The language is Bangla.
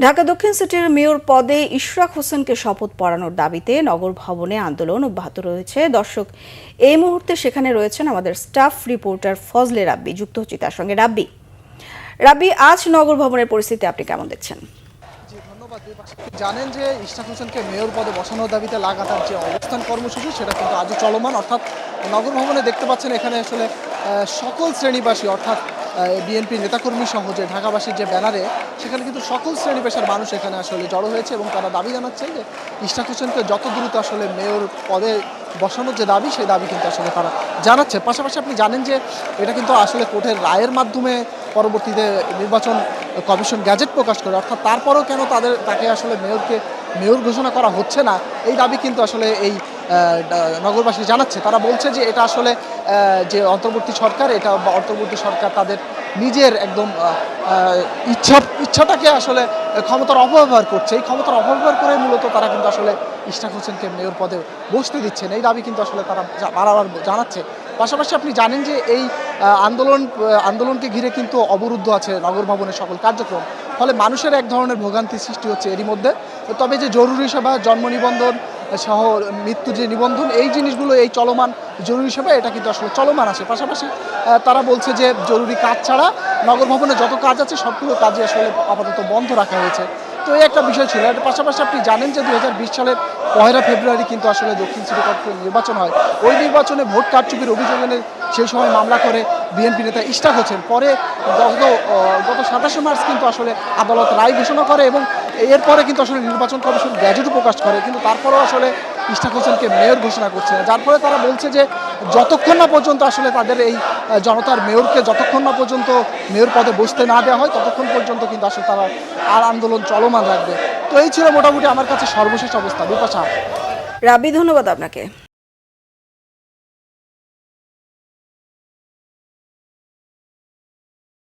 ঢাকা দক্ষিণ সিটির মেয়র পদে ইশরাক হোসেনকে শপথ পড়ানোর দাবিতে নগর ভবনে আন্দোলন অব্যাহত রয়েছে। দর্শক, এই মুহূর্তে সেখানে রয়েছেন আমাদের স্টাফ রিপোর্টার ফজলে রাব্বি, যুক্ত হচ্ছে তার সঙ্গে। রাব্বি, আজ নগর ভবনের পরিস্থিতি আপনি কেমন দেখছেন? ধন্যবাদ। জানেন যে ইশরাক হোসেনকে মেয়র পদে বসানোর দাবিতে লাগাতার যে অবস্থান কর্মসূচি সেটা কিন্তু আজও চলমান। অর্থাৎ নগর ভবনে দেখতে পাচ্ছেন এখানে আসলে সকল শ্রেণীবাসী, অর্থাৎ বিএনপি নেতাকর্মী সহ যে ঢাকাবাসীর যে ব্যানারে, সেখানে কিন্তু সকল শ্রেণী পেশার মানুষ এখানে আসলে জড়ো হয়েছে এবং তারা দাবি জানাচ্ছে যে ইশরাক হোসেনকে যত দ্রুত আসলে মেয়র পদে বসানোর যে দাবি, সেই দাবি কিন্তু আসলে তারা জানাচ্ছে। পাশাপাশি আপনি জানেন যে এটা কিন্তু আসলে কোর্টের রায়ের মাধ্যমে পরবর্তীতে নির্বাচন কমিশন গ্যাজেট প্রকাশ করে। অর্থাৎ তারপরেও কেন তাকে আসলে মেয়র ঘোষণা করা হচ্ছে না, এই দাবি কিন্তু আসলে এই নগরবাসী জানাচ্ছে। তারা বলছে যে এটা আসলে যে অন্তর্বর্তী সরকার তাদের নিজের একদম ইচ্ছাটাকে আসলে ক্ষমতার অপব্যবহার করছে। এই ক্ষমতার অপব্যবহার করে মূলত তারা কিন্তু আসলে ইশরাক হোসেনকে মেয়র পদে বসতে দিচ্ছেন, এই দাবি কিন্তু আসলে তারা বারবার জানাচ্ছে। পাশাপাশি আপনি জানেন যে এই আন্দোলনকে ঘিরে কিন্তু অবরুদ্ধ আছে নগর ভবনের সকল কার্যক্রম, ফলে মানুষের এক ধরনের ভোগান্তি সৃষ্টি হচ্ছে এরই মধ্যে। তবে যে জরুরি সেবা, জন্ম নিবন্ধন সহ মৃত্যু যে নিবন্ধন, এই জিনিসগুলো, এই চলমান জরুরি সেবা, এটা কিন্তু আসলে চলমান আছে। পাশাপাশি তারা বলছে যে জরুরি কাজ ছাড়া নগর ভবনে যত কাজ আছে সবগুলো কাজই আসলে আপাতত বন্ধ রাখা হয়েছে। তো এই একটা বিষয় ছিল। এর পাশাপাশি আপনি জানেন যে 2020 সালের 1 ফেব্রুয়ারি কিন্তু আসলে দক্ষিণ সিটি কর্পোরেশন নির্বাচন হয়। ওই নির্বাচনে ভোট কারচুপির অভিযোগ এনে সেই সময় মামলা করে বিএনপি নেতা ইশরাক হোসেন। পরে গত 27 মার্চ কিন্তু আসলে আদালত রায় ঘোষণা করে এবং এরপরে কিন্তু আসলে নির্বাচন কমিশন গ্যাজেটও প্রকাশ করে, কিন্তু তারপরেও আসলে ইশরাক হোসেনকে মেয়র ঘোষণা করছে না। যার ফলে তারা বলছে যে যতক্ষণ না পর্যন্ত আসলে তাদের এই জনতার মেয়রকে যতক্ষণ না পর্যন্ত মেয়র পদে বসতে না দেওয়া হয়, ততক্ষণ পর্যন্ত কিন্তু আসলে তারা আর আন্দোলন চলমান রাখবে। তো এই ছিল মোটামুটি আমার কাছে সর্বশেষ অবস্থা। বিপাশা। রাব্বি, ধন্যবাদ আপনাকে।